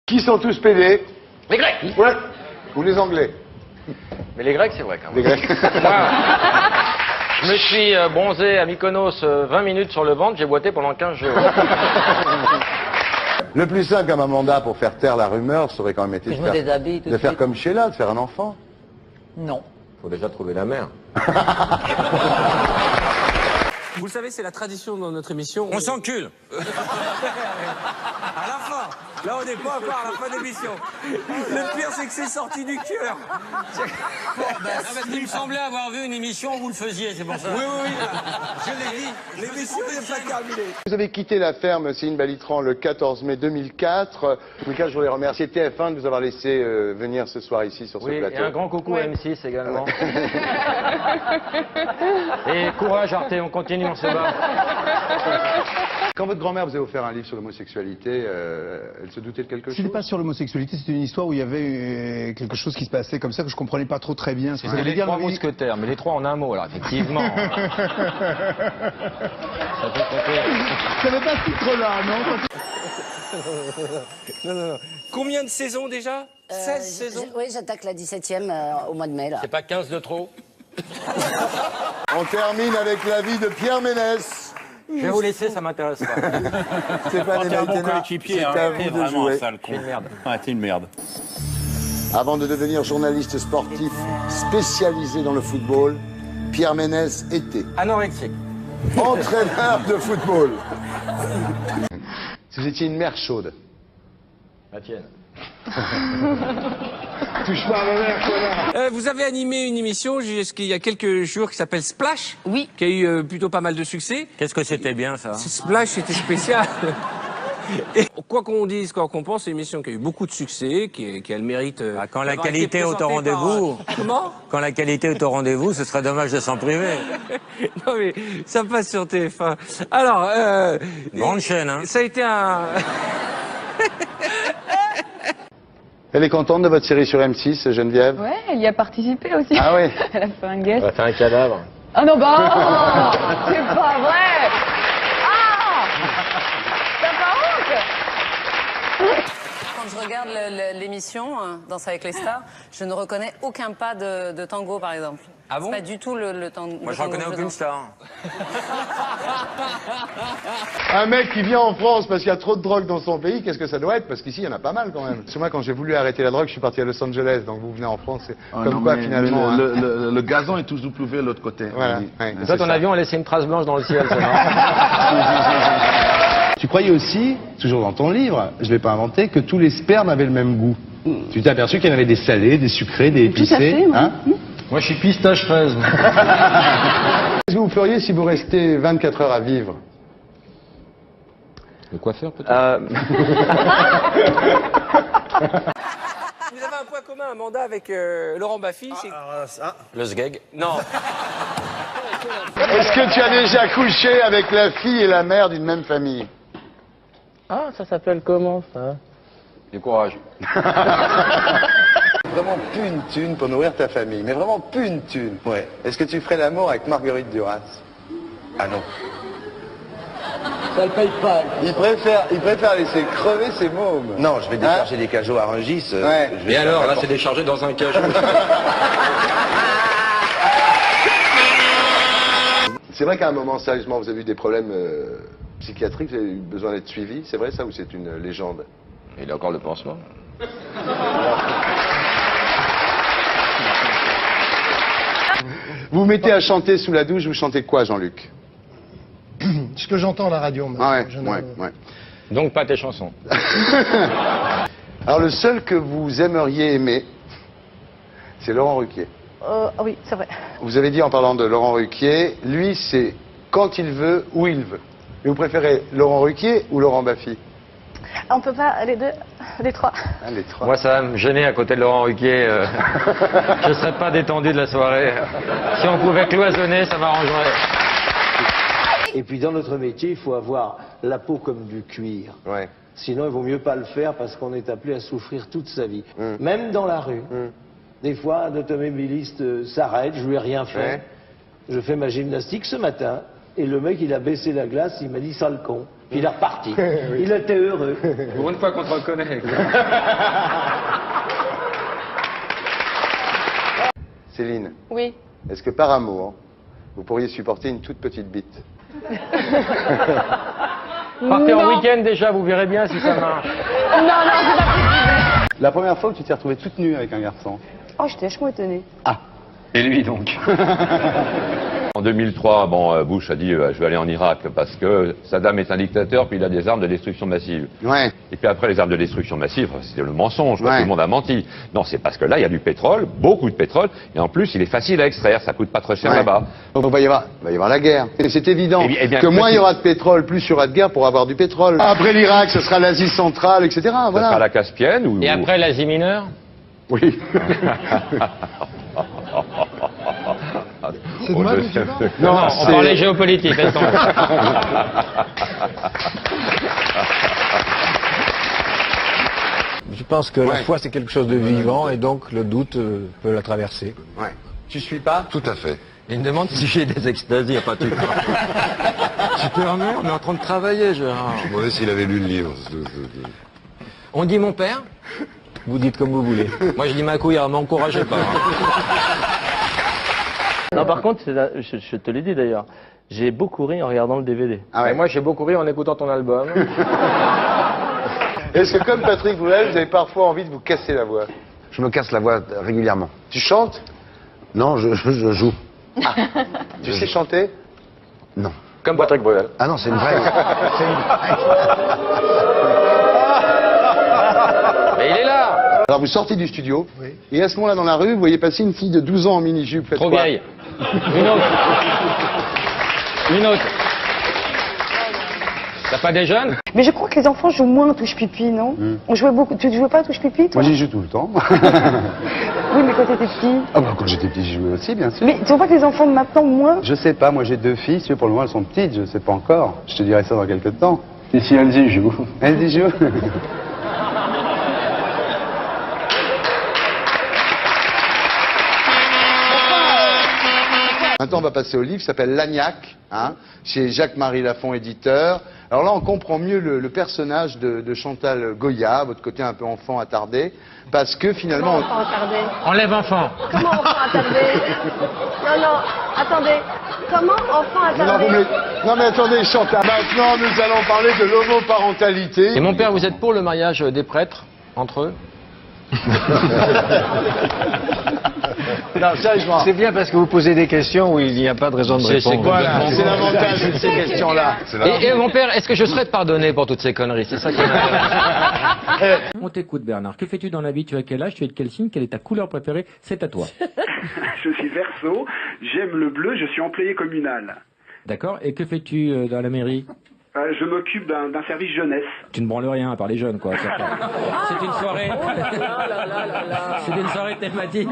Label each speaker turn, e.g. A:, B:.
A: Qui sont tous pédés?
B: Les Grecs.
A: Ouais. Ou les Anglais?
B: Mais les Grecs, c'est vrai quand même.
A: Les Grecs.
B: Moi, je me suis bronzé à Mykonos 20 minutes sur le ventre, j'ai boité pendant 15 jours.
A: Le plus simple comme un mandat pour faire taire la rumeur, ça aurait quand même été de faire comme Sheila, de faire un enfant.
C: Non.
B: Faut déjà trouver la mère.
D: Vous le savez, c'est la tradition dans notre émission.
B: On s'encule.
D: À la fin. Là, on n'est pas encore à la fin d'émission. Le pire, c'est que c'est sorti du cœur.
B: Il me semblait avoir vu une émission où vous le faisiez, c'est pour ça.
D: Oui, oui, oui. Je l'ai dit. L'émission n'est pas terminée.
A: Vous avez quitté la ferme Céline Balitran le 14 mai 2004. Mika, je voulais remercier TF1 de vous avoir laissé venir ce soir ici sur ce
B: Oui,
A: plateau.
B: et un grand coucou à M6 également. Et courage Arte, on continue, on se bat.
A: Quand votre grand-mère vous a offert un livre sur l'homosexualité, elle se doutait de quelque chose?
E: C'était pas sur l'homosexualité, c'était une histoire où il y avait quelque chose qui se passait comme ça que je comprenais pas trop très bien.
B: C'est les trois mousquetaires, mais les trois en un mot, alors effectivement. Ça peut compter.
E: Ça n'avait pas ce titre-là, non?
D: Non. Combien de saisons déjà 16 saisons.
C: Oui, j'attaque la 17e au mois de mai, là.
B: C'est pas 15 de trop?
A: On termine avec l'avis de Pierre Ménès.
B: Je vais vous laisser, ça m'intéresse pas.
A: Stéphane
F: T'es un bon
A: Emeritena,
F: coéquipier,
A: c'est
F: hein.
A: à
F: T'es
A: vous de
F: vraiment un
A: jouer.
F: sale con.
B: T'es une merde.
F: Ouais, t'es une merde.
A: Avant de devenir journaliste sportif spécialisé dans le football, Pierre Ménès était
B: Anorexique.
A: entraîneur de football. Si vous étiez une mère chaude.
B: La tienne.
A: Touche pas à ma mère, connard.
D: Vous avez animé une émission il y a quelques jours qui s'appelle Splash.
C: Oui.
D: Qui a eu plutôt pas mal de succès.
B: Qu'est-ce que c'était bien ça?
D: Splash était spécial. Et quoi qu'on dise, quoi qu'on pense, c'est une émission qui a eu beaucoup de succès, qui a le mérite.
B: Quand la
D: d'avoir été
B: qualité est au
D: présentée
B: rendez-vous.
D: par- Comment?
B: Quand la qualité est au rendez-vous, ce serait dommage de s'en priver.
D: Non mais ça passe sur TF1. Alors,
B: Grande chaîne, hein.
D: ça a été un.
A: Elle est contente de votre série sur M6, Geneviève?
G: Ouais, elle y a participé aussi.
A: Ah oui.
G: Elle a fait un guest.
B: On va faire un cadavre.
G: Ah non, bah, c'est pas vrai. Ah, t'as pas honte?
C: Quand je regarde l'émission Danse avec les stars, je ne reconnais aucun pas de tango, par exemple.
B: Ah bon?
C: C'est pas du tout le tango.
B: Moi, je reconnais aucune star.
A: Un mec qui vient en France parce qu'il y a trop de drogue dans son pays, qu'est-ce que ça doit être? Parce qu'ici, il y en a pas mal quand même. Parce que moi, quand j'ai voulu arrêter la drogue, je suis parti à Los Angeles. Donc vous venez en France, c'est comme quoi finalement.
H: Mais
A: hein.
H: le gazon est toujours plus vert de l'autre côté.
A: Voilà.
H: Oui.
A: Ouais.
B: Toi, ton avion a laissé une trace blanche dans le ciel, c'est marrant.
E: Tu croyais aussi, toujours dans ton livre, je l'ai pas inventé, que tous les spermes avaient le même goût. Tu t'es aperçu qu'il y en avait des salés, des sucrés, des épicés.
G: Tout à fait, moi.
E: Hein?
B: Moi, je suis pistache fraise.
A: Qu'est-ce que vous feriez si vous restez 24 heures à vivre?
B: Le coiffeur, peut-être?
D: Vous avez un point commun, Amanda, avec Laurent Baffy.
B: Le sgeg.
D: Non.
A: Est-ce que tu as déjà couché avec la fille et la mère d'une même famille?
B: Ah, ça s'appelle comment, ça? Du courage.
A: Vraiment plus une thune pour nourrir ta famille, mais vraiment plus une thune.
H: Ouais.
A: Est-ce que tu ferais l'amour avec Marguerite Duras?
H: Ah non.
C: Ça le paye pas.
A: Il préfère laisser crever ses mômes.
H: Non, je vais décharger des cajots à Rungis.
A: Ouais.
H: Je vais
B: Et
H: faire
B: alors, là,
H: n'importe-
B: c'est déchargé dans un cajou.
A: C'est vrai qu'à un moment, sérieusement, vous avez eu des problèmes psychiatriques, vous avez eu besoin d'être suivi, c'est vrai ça ou c'est une légende?
B: Il a encore le pansement.
A: Vous vous mettez à chanter sous la douche, vous chantez quoi, Jean-Luc?
I: Ce que j'entends à la radio, moi.
A: Ah ouais,
I: Je ne-
A: ouais.
B: Donc, pas tes chansons.
A: Alors le seul que vous aimeriez aimer, c'est Laurent Ruquier.
G: Oui, c'est vrai.
A: Vous avez dit en parlant de Laurent Ruquier, lui c'est quand il veut, où il veut. Et vous préférez Laurent Ruquier ou Laurent Baffy?
G: On peut pas, les deux, les trois.
A: Ah, les trois.
B: Moi, ça va me gêner à côté de Laurent Ruquier. Je serais pas détendu de la soirée. Si on pouvait cloisonner, ça m'arrangerait.
J: Et puis dans notre métier, il faut avoir la peau comme du cuir.
A: Ouais.
J: Sinon, il vaut mieux pas le faire parce qu'on est appelé à souffrir toute sa vie. Même dans la rue. Des fois, un automobiliste s'arrête, je lui ai rien fait.
A: Ouais.
J: Je fais ma gymnastique ce matin et le mec, il a baissé la glace, il m'a dit « sale con ». Puis il est reparti. Il était heureux.
B: Pour une fois qu'on te reconnaît.
A: Céline,
G: Oui.
A: est-ce que par amour, vous pourriez supporter une toute petite bite?
B: Partez en
G: Non.
B: week-end déjà, vous verrez bien si ça marche.
G: Non, c'est pas possible.
E: La première fois où tu t'es retrouvée toute nue avec un garçon.
G: Oh, j'étais vachement étonnée.
B: Et lui donc.
F: En 2003, Bush a dit je vais aller en Irak parce que Saddam est un dictateur puis il a des armes de destruction massive.
A: Ouais.
F: Et puis après les armes de destruction massive, c'était le mensonge, quoi,
A: Ouais.
F: tout le monde a menti. Non, c'est parce que là il y a du pétrole, beaucoup de pétrole, et en plus il est facile à extraire, ça coûte pas très cher
A: Ouais.
F: là-bas.
A: Donc il va y avoir la guerre. Et c'est évident
F: Eh bien,
A: que moins il y
F: petit-
A: aura de pétrole, plus il y aura de guerre pour avoir du pétrole. Après l'Irak, ce sera l'Asie centrale, etc.
F: Ça sera
A: Voilà.
F: la Caspienne ou...
B: Et après l'Asie mineure?
A: Oui.
I: C'est de moi que tu parles?
B: Non, on
A: c'est-
B: parlait géopolitique. Attends.
K: Je pense que
A: Ouais.
K: la foi c'est quelque chose de vivant et donc le doute peut la traverser.
A: Ouais. Tu suis pas?
H: Tout à fait.
K: Il me demande si j'ai des extasies à pas tu. Tu te remets, on est en train de travailler, Gérard.
H: Je me demandais s'il avait lu le livre.
K: On dit mon père? Vous dites comme vous voulez. Moi je dis ma couille, alors m'encouragez pas.
L: Non, par contre, je te l'ai dit d'ailleurs, j'ai beaucoup ri en regardant le DVD.
A: Ah ouais.
B: Et moi j'ai beaucoup ri en écoutant ton album.
A: Est-ce que comme Patrick Bruel, vous avez parfois envie de vous casser la voix?
H: Je me casse la voix régulièrement.
A: Tu chantes?
H: Non, je joue.
A: Tu sais chanter?
H: Non.
B: Comme Patrick Bruel.
H: Ah non, c'est une vraie.
B: Mais il est là.
A: Alors vous sortez du studio, et à ce moment-là dans la rue, vous voyez passer une fille de 12 ans en mini-jupe. Faites
B: Trop
A: quoi?
B: vieille. Une autre. Une autre. T'as pas des jeunes?
G: Mais je crois que les enfants jouent moins à touche-pipi, non? On jouait beaucoup. Tu jouais pas à touche-pipi, toi?
E: Moi, j'y joue tout le temps.
G: Oui, mais quand t'étais petit.
E: Ah bah, quand j'étais petit, j'y jouais aussi, bien sûr.
G: Mais tu vois pas que les enfants de maintenant, moins?
E: Je sais pas, moi j'ai 2 filles, si pour le moment elles sont petites, je sais pas encore. Je te dirai ça dans quelques temps. Et si elles y jouent? Elles y jouent.
A: Maintenant, on va passer au livre qui s'appelle L'Agnac, hein, chez Jacques-Marie Lafont, éditeur. Alors là, on comprend mieux le personnage de Chantal Goya, votre côté un peu enfant attardé, parce que finalement...
G: Enfant attardé.
B: Enlève enfant.
G: Comment enfant attardé? Non, non, attendez. Comment enfant attardé?
A: Non mais attendez, Chantal, maintenant nous allons parler de l'homoparentalité.
B: Et mon père, vous êtes pour le mariage des prêtres entre eux?
A: Non, sérieusement.
K: C'est bien parce que vous posez des questions où il n'y a pas de raison de répondre.
B: C'est quoi là?
A: C'est l'avantage de ces questions-là.
B: Et mon père, est-ce que je serais pardonné pour toutes ces conneries? C'est ça qui m'intéresse.
M: On t'écoute Bernard. Que fais-tu dans la vie? Tu as quel âge? Tu es de quel signe? Quelle est ta couleur préférée? C'est à toi.
N: Je suis Verseau, j'aime le bleu, je suis employé communal.
M: D'accord. Et que fais-tu dans la mairie?
N: Je m'occupe d'un service jeunesse.
M: Tu ne branles rien à part les jeunes, quoi. C'est une soirée. C'est une soirée thématique.